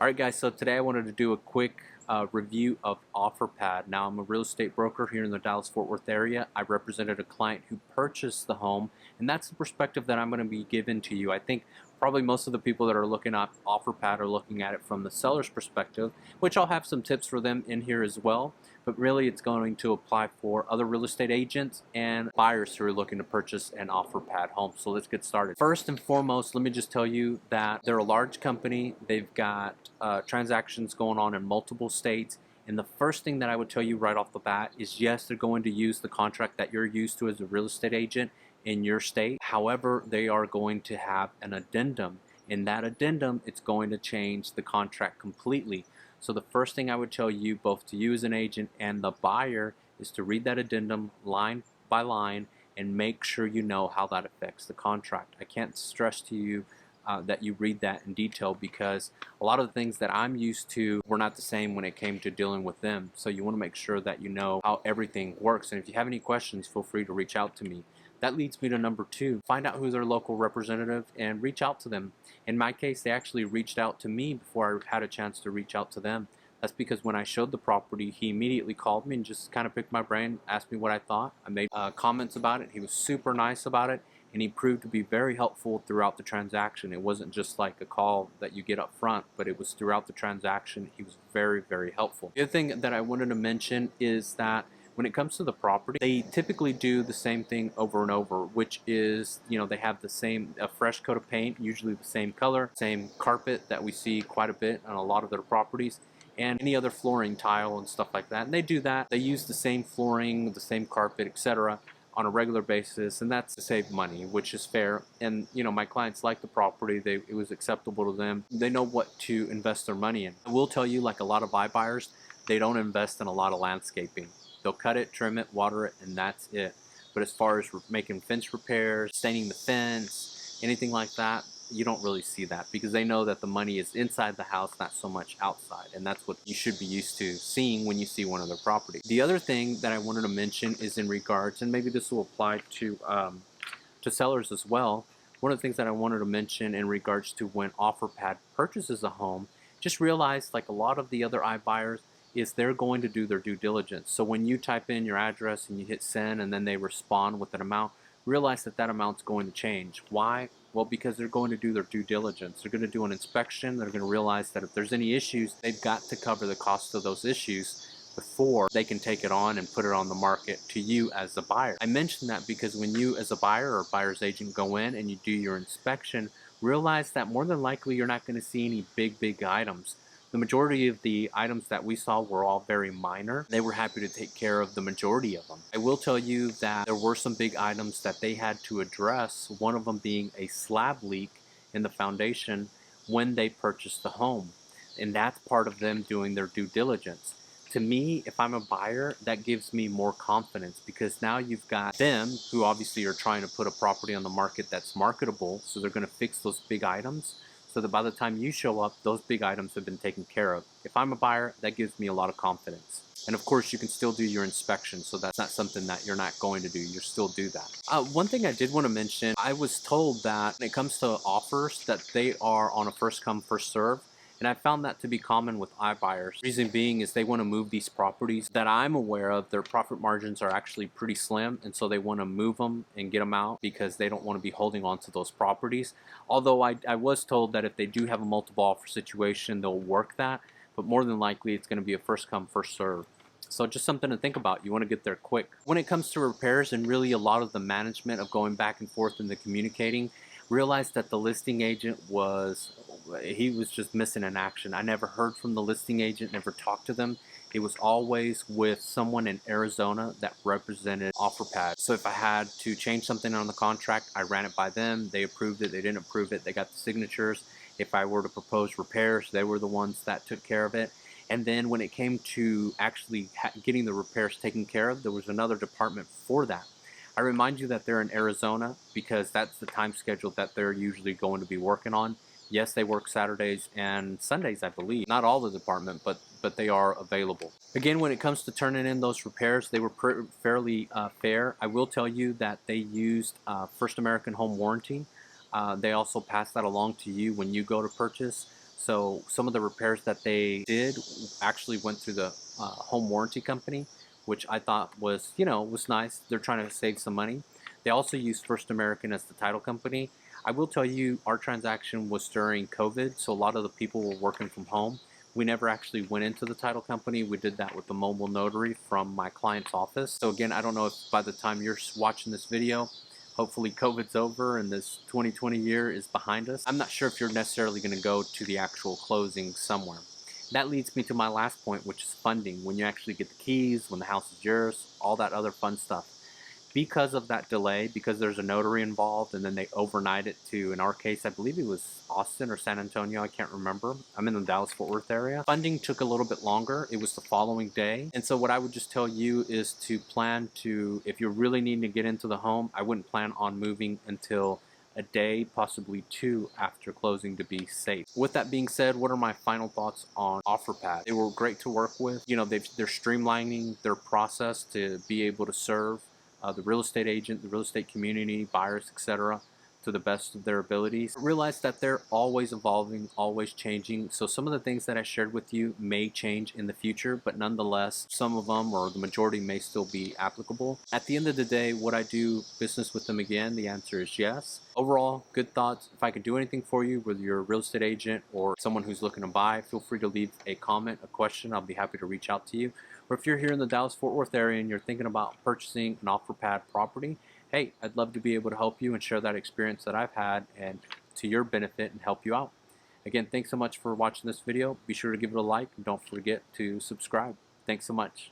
Alright guys, so today I wanted to do a quick review of OfferPad. Now I'm a real estate broker here in the Dallas-Fort Worth area. I represented a client who purchased the home, and that's the perspective that I'm going to be giving to you. I think probably most of the people that are looking at OfferPad are looking at it from the seller's perspective, which I'll have some tips for them in here as well. But really it's going to apply for other real estate agents and buyers who are looking to purchase an OfferPad home. So let's get started. First and foremost, let me just tell you that they're a large company. They've got transactions going on in multiple states. And the first thing that I would tell you right off the bat is yes, they're going to use the contract that you're used to as a real estate agent in your state. However, they are going to have an addendum. In that addendum, it's going to change the contract completely. So the first thing I would tell you, both to you as an agent and the buyer, is to read that addendum line by line and make sure you know how that affects the contract. I can't stress to you that you read that in detail, because a lot of the things that I'm used to were not the same when it came to dealing with them. So you want to make sure that you know how everything works. And if you have any questions, feel free to reach out to me. That leads me to number two. Find out who their local representative and reach out to them. In my case, they actually reached out to me before I had a chance to reach out to them. That's because when I showed the property, he immediately called me and just kind of picked my brain, asked me what I thought. I made comments about it. He was super nice about it, and he proved to be very helpful throughout the transaction. It wasn't just like a call that you get up front, but it was throughout the transaction. He was very, very helpful. The other thing that I wanted to mention is that when it comes to the property, they typically do the same thing over and over, which is, they have the same, a fresh coat of paint, usually the same color, same carpet that we see quite a bit on a lot of their properties, and any other flooring, tile, and stuff like that. And they do that. They use the same flooring, the same carpet, etc., on a regular basis, and that's to save money, which is fair. And my clients like the property. It was acceptable to them. They know what to invest their money in. I will tell you, like a lot of iBuyers, they don't invest in a lot of landscaping. They'll cut it, trim it, water it, and that's it. But as far as making fence repairs, staining the fence, anything like that, you don't really see that, because they know that the money is inside the house, not so much outside. And that's what you should be used to seeing when you see one of their properties. The other thing that I wanted to mention is in regards, and maybe this will apply to sellers as well. One of the things that I wanted to mention in regards to when OfferPad purchases a home, just realize, like a lot of the other iBuyers, is they're going to do their due diligence. So when you type in your address and you hit send and then they respond with an amount, realize that that amount's going to change. Why? Well, because they're going to do their due diligence. They're going to do an inspection. They're going to realize that if there's any issues, they've got to cover the cost of those issues before they can take it on and put it on the market to you as a buyer. I mention that because when you as a buyer or buyer's agent go in and you do your inspection, realize that more than likely you're not going to see any big items. The majority of the items that we saw were all very minor. They were happy to take care of the majority of them. I will tell you that there were some big items that they had to address, one of them being a slab leak in the foundation when they purchased the home. And that's part of them doing their due diligence. To me, if I'm a buyer, that gives me more confidence, because now you've got them who obviously are trying to put a property on the market that's marketable, so they're going to fix those big items, so that by the time you show up, those big items have been taken care of. If I'm a buyer, that gives me a lot of confidence. And of course, you can still do your inspection, so that's not something that you're not going to do. You still do that. One thing I did want to mention, I was told that when it comes to offers, that they are on a first come, first serve. And I found that to be common with iBuyers. Reason being is they want to move these properties that I'm aware of. Their profit margins are actually pretty slim, and so they want to move them and get them out because they don't want to be holding on to those properties. Although I was told that if they do have a multiple offer situation, they'll work that, but more than likely it's going to be a first come, first serve. So just something to think about. You want to get there quick. When it comes to repairs and really a lot of the management of going back and forth and the communicating, realize that the listing agent was just missing in action. I never heard from the listing agent, never talked to them. It was always with someone in Arizona that represented OfferPad. So if I had to change something on the contract, I ran it by them. They approved it, they didn't approve it, they got the signatures. If I were to propose repairs, they were the ones that took care of it. And then when it came to actually getting the repairs taken care of, there was another department for that. I remind you that they're in Arizona because that's the time schedule that they're usually going to be working on. Yes, they work Saturdays and Sundays, I believe. Not all the department, but they are available. Again, when it comes to turning in those repairs, they were fairly fair. I will tell you that they used First American Home Warranty. They also pass that along to you when you go to purchase. So some of the repairs that they did actually went through the home warranty company, which I thought was, was nice. They're trying to save some money. They also used First American as the title company. I will tell you, our transaction was during COVID, so a lot of the people were working from home. We never actually went into the title company. We did that with the mobile notary from my client's office. So again, I don't know if by the time you're watching this video, hopefully COVID's over and this 2020 year is behind us. I'm not sure if you're necessarily going to go to the actual closing somewhere. That leads me to my last point, which is funding. When you actually get the keys, when the house is yours, all that other fun stuff. Because of that delay, because there's a notary involved, and then they overnight it to, in our case, I believe it was Austin or San Antonio, I can't remember. I'm in the Dallas-Fort Worth area. Funding took a little bit longer. It was the following day. And so what I would just tell you is to plan to, if you're really needing to get into the home, I wouldn't plan on moving until a day, possibly two after closing to be safe. With that being said, what are my final thoughts on OfferPad? They were great to work with. They're streamlining their process to be able to serve the real estate agent, the real estate community, buyers, etc., to the best of their abilities. Realize that they're always evolving, always changing. So some of the things that I shared with you may change in the future, but nonetheless, some of them or the majority may still be applicable. At the end of the day, would I do business with them again? The answer is yes. Overall, good thoughts. If I could do anything for you, whether you're a real estate agent or someone who's looking to buy, feel free to leave a comment, a question. I'll be happy to reach out to you. Or if you're here in the Dallas-Fort Worth area and you're thinking about purchasing an OfferPad property, hey, I'd love to be able to help you and share that experience that I've had and to your benefit and help you out. Again, thanks so much for watching this video. Be sure to give it a like and don't forget to subscribe. Thanks so much.